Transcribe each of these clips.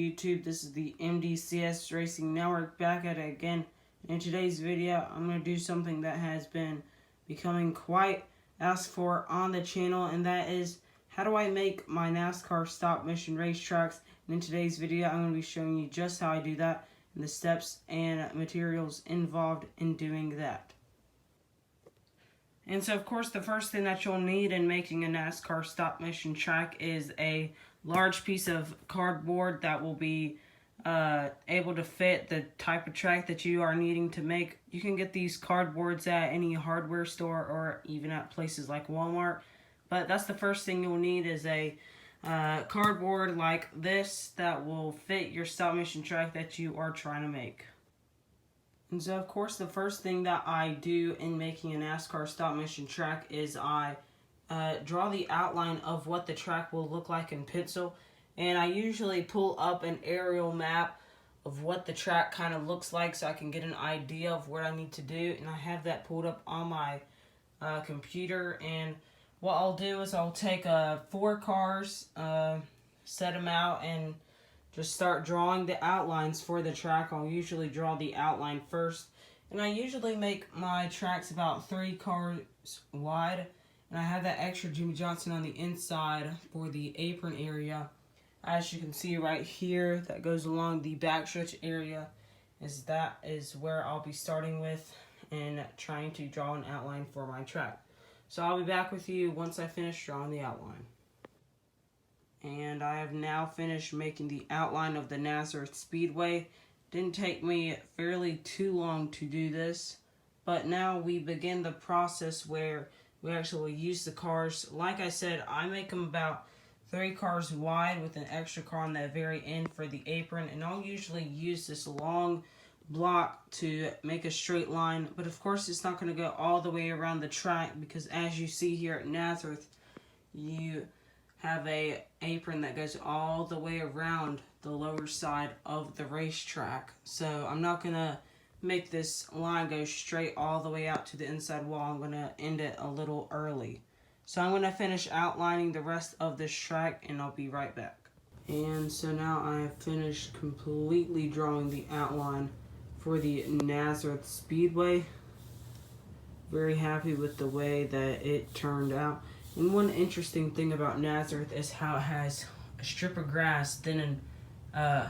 YouTube? This is the MDCS Racing Network back at it again. In today's video, I'm going to do something that has been becoming quite asked for on the channel, and that is how do I make my NASCAR stop motion racetracks. And in today's video, I'm going to be showing you just how I do that and the steps and materials involved in doing that. And so, of course, the first thing that you'll need in making a NASCAR stop motion track is a large piece of cardboard that will be able to fit the type of track that you are needing to make. You can get these cardboards at any hardware store or even at places like Walmart. But that's the first thing you'll need is a cardboard like this that will fit your stop motion track that you are trying to make. And so, of course, the first thing that I do in making a NASCAR stop motion track is I draw the outline of what the track will look like in pencil. And I usually pull up an aerial map of what the track kind of looks like so I can get an idea of what I need to do. And I have that pulled up on my computer. And what I'll do is I'll take 4 cars, set them out, and just start drawing the outlines for the track. I'll usually draw the outline first. And I usually make my tracks about 3 cars wide. And I have that extra Jimmy Johnson on the inside for the apron area. As you can see right here, that goes along the backstretch area. That is where I'll be starting with and trying to draw an outline for my track. So I'll be back with you once I finish drawing the outline. And I have now finished making the outline of the Nazareth Speedway. Didn't take me fairly too long to do this, but now we begin the process where we actually use the cars. Like I said, I make them about 3 cars wide with an extra car on the very end for the apron, and I'll usually use this long block to make a straight line, but of course it's not going to go all the way around the track because as you see here at Nazareth, you have a apron that goes all the way around the lower side of the racetrack. So I'm not going to make this line go straight all the way out to the inside wall. I'm going to end it a little early. So I'm going to finish outlining the rest of this track and I'll be right back. And so now I have finished completely drawing the outline for the Nazareth Speedway. Very happy with the way that it turned out. And one interesting thing about Nazareth is how it has a strip of grass, then a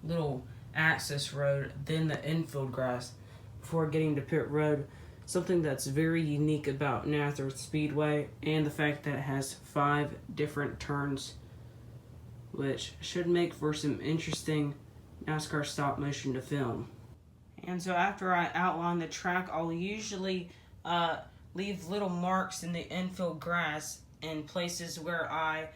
little access road, then the infield grass before getting to pit road. Something that's very unique about Nazareth Speedway, and the fact that it has 5 different turns, which should make for some interesting NASCAR stop motion to film. And so after I outline the track, I'll usually leave little marks in the infield grass in places where I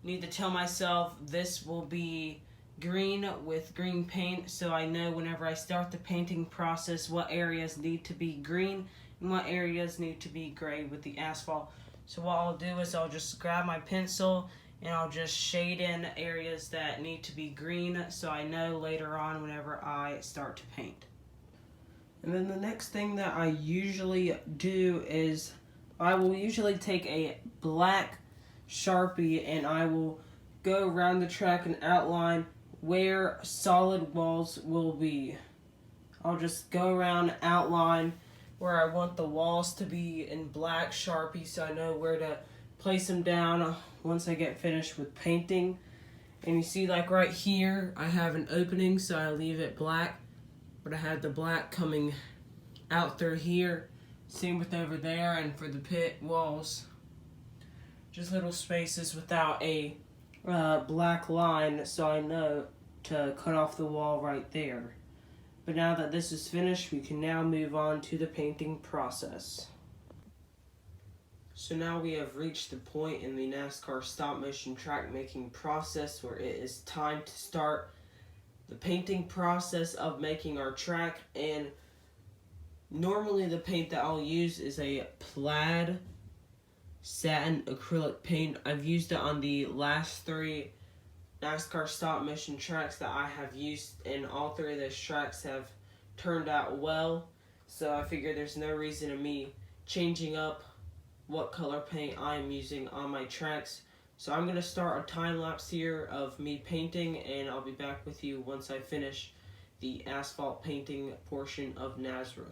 need to tell myself this will be green with green paint, so I know whenever I start the painting process what areas need to be green and what areas need to be gray with the asphalt. So what I'll do is I'll just grab my pencil and I'll just shade in areas that need to be green so I know later on whenever I start to paint. And then the next thing that I usually do is I will usually take a black Sharpie and I will go around the track and outline where solid walls will be. I'll just go around and outline where I want the walls to be in black Sharpie so I know where to place them down once I get finished with painting. And you see, like right here, I have an opening so I leave it black, but I have the black coming out through here. Same with over there, and for the pit walls, just little spaces without a black line so I know to cut off the wall right there. But now that this is finished, we can now move on to the painting process. So now we have reached the point in the NASCAR stop motion track making process where it is time to start the painting process of making our track. And normally the paint that I'll use is a plaid satin acrylic paint. I've used it on the last 3 NASCAR stop motion tracks that I have used, and all 3 of those tracks have turned out well. So I figure there's no reason of me changing up what color paint I'm using on my tracks. So I'm going to start a time lapse here of me painting, and I'll be back with you once I finish the asphalt painting portion of Nazareth.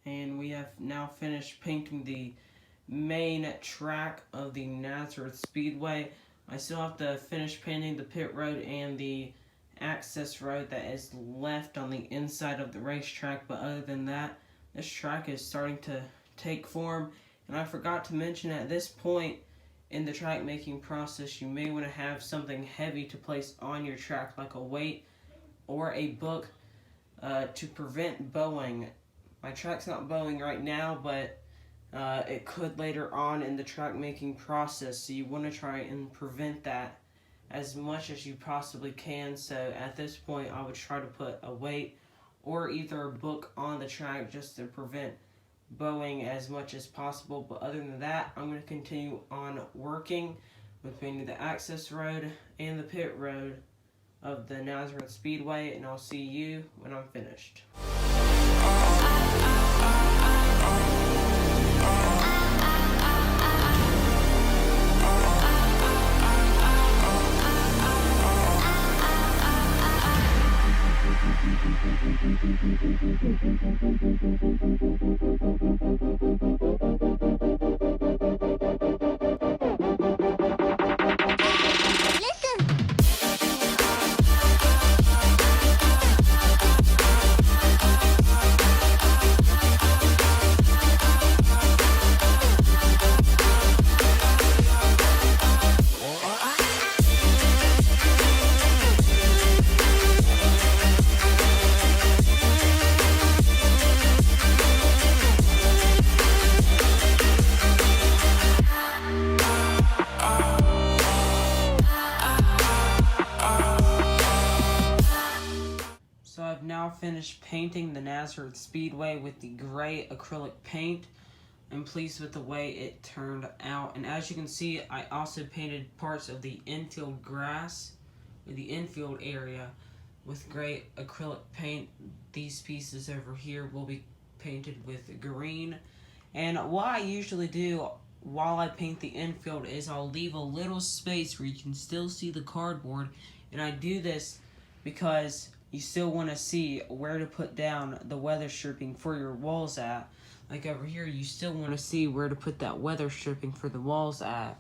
And we have now finished painting the main track of the Nazareth Speedway. I still have to finish painting the pit road and the access road that is left on the inside of the racetrack, but other than that, this track is starting to take form. And I forgot to mention, at this point in the track making process, you may want to have something heavy to place on your track, like a weight or a book, to prevent bowing. My track's not bowing right now, but it could later on in the track making process, so you want to try and prevent that as much as you possibly can. So at this point, I would try to put a weight or either a book on the track just to prevent bowing as much as possible. But other than that, I'm going to continue on working with painting the access road and the pit road of the Nazareth Speedway, and I'll see you when I'm finished. So I've now finished painting the Nazareth Speedway with the gray acrylic paint. I'm pleased with the way it turned out. And as you can see, I also painted parts of the infield grass, or the infield area, with gray acrylic paint. These pieces over here will be painted with green. And what I usually do while I paint the infield is I'll leave a little space where you can still see the cardboard. And I do this because you still want to see where to put down the weather stripping for your walls at. Like over here, you still want to see where to put that weather stripping for the walls at.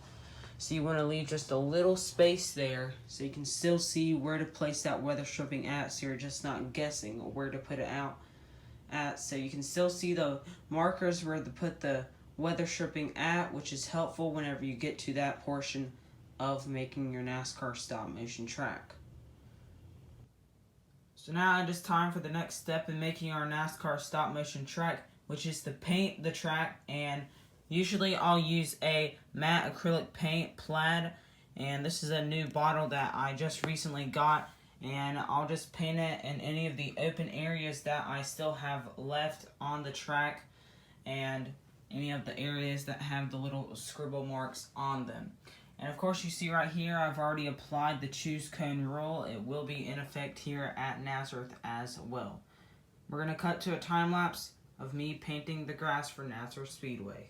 So you want to leave just a little space there so you can still see where to place that weather stripping at, so you're just not guessing where to put it out at. So you can still see the markers where to put the weather stripping at, which is helpful whenever you get to that portion of making your NASCAR stop motion track. So now it is time for the next step in making our NASCAR stop motion track, which is to paint the track. And usually I'll use a matte acrylic paint, Plaid, and this is a new bottle that I just recently got, and I'll just paint it in any of the open areas that I still have left on the track, and any of the areas that have the little scribble marks on them. And of course, you see right here, I've already applied the choose cone rule. It will be in effect here at Nazareth as well. We're going to cut to a time lapse of me painting the grass for Nazareth Speedway.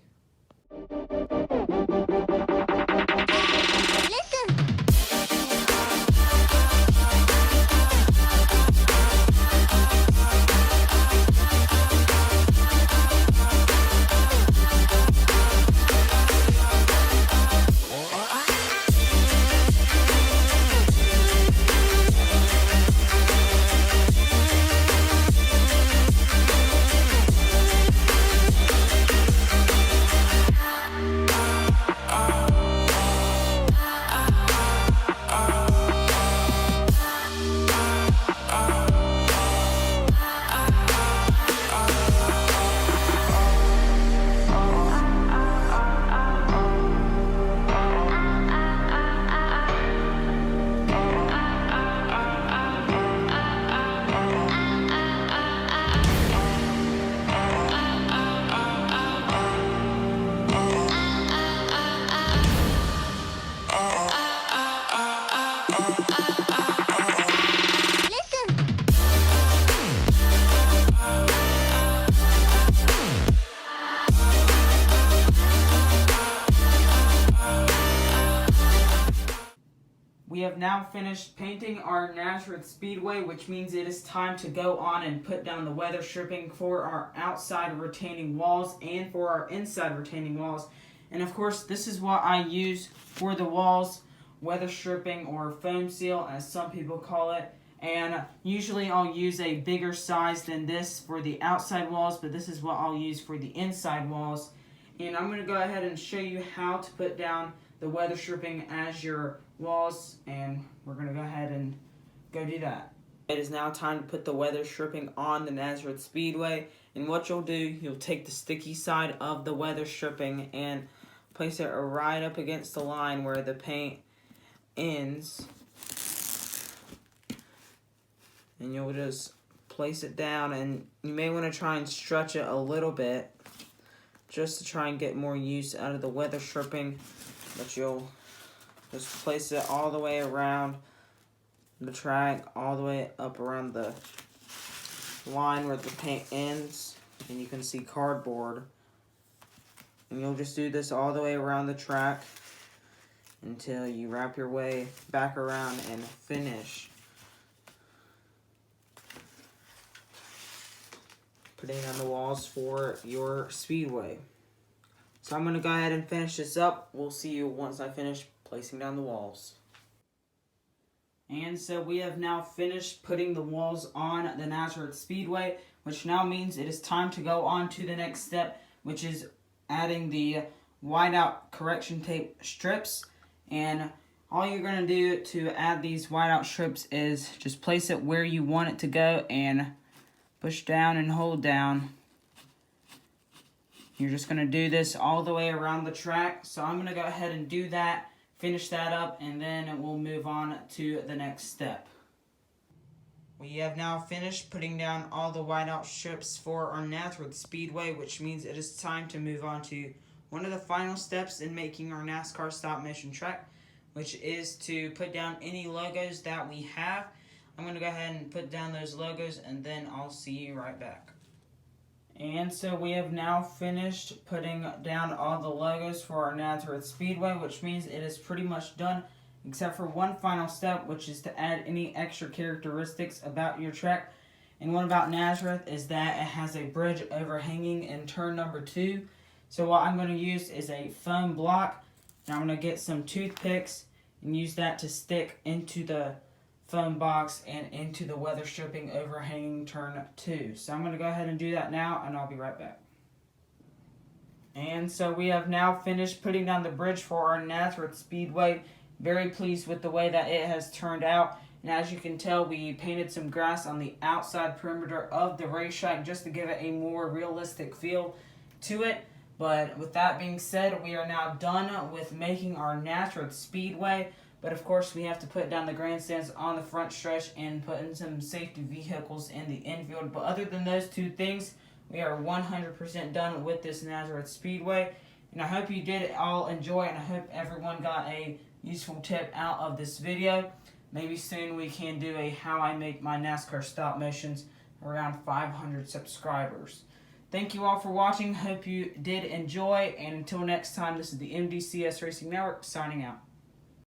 We have now finished painting our Nazareth Speedway, which means it is time to go on and put down the weather stripping for our outside retaining walls and for our inside retaining walls. And of course, this is what I use for the walls, weather stripping or foam seal as some people call it. And usually I'll use a bigger size than this for the outside walls, but this is what I'll use for the inside walls. And I'm going to go ahead and show you how to put down the weather stripping as your walls, and we're going to go ahead and go do that. It is now time to put the weather stripping on the Nazareth Speedway, and what you'll do, you'll take the sticky side of the weather stripping and place it right up against the line where the paint ends, and you'll just place it down, and you may want to try and stretch it a little bit just to try and get more use out of the weather stripping, but you'll just place it all the way around the track, all the way up around the line where the paint ends, and you can see cardboard. And you'll just do this all the way around the track until you wrap your way back around and finish putting on the walls for your speedway. So I'm going to go ahead and finish this up. We'll see you once I finish placing down the walls. And so we have now finished putting the walls on the Nazareth Speedway, which now means it is time to go on to the next step, which is adding the whiteout correction tape strips. And all you're going to do to add these whiteout strips is just place it where you want it to go and push down and hold down. You're just going to do this all the way around the track. So I'm going to go ahead and do that, finish that up, and then we'll move on to the next step. We have now finished putting down all the whiteout strips for our Nazareth Speedway, which means it is time to move on to one of the final steps in making our NASCAR stop motion track, which is to put down any logos that we have. I'm going to go ahead and put down those logos, and then I'll see you right back. And so we have now finished putting down all the logos for our Nazareth Speedway, which means it is pretty much done, except for one final step, which is to add any extra characteristics about your track. And one about Nazareth is that it has a bridge overhanging in turn number 2. So what I'm going to use is a foam block, and I'm going to get some toothpicks and use that to stick into the foam box and into the weather stripping overhanging turn 2. So I'm going to go ahead and do that now, and I'll be right back. And so we have now finished putting down the bridge for our Nazareth Speedway. Very pleased with the way that it has turned out. And as you can tell, we painted some grass on the outside perimeter of the racetrack just to give it a more realistic feel to it. But with that being said, we are now done with making our Nazareth Speedway. But of course, we have to put down the grandstands on the front stretch and put in some safety vehicles in the infield. But other than those two things, we are 100% done with this Nazareth Speedway. And I hope you did all enjoy, and I hope everyone got a useful tip out of this video. Maybe soon we can do a how I make my NASCAR stop motions around 500 subscribers. Thank you all for watching. Hope you did enjoy. And until next time, this is the MDCS Racing Network signing out.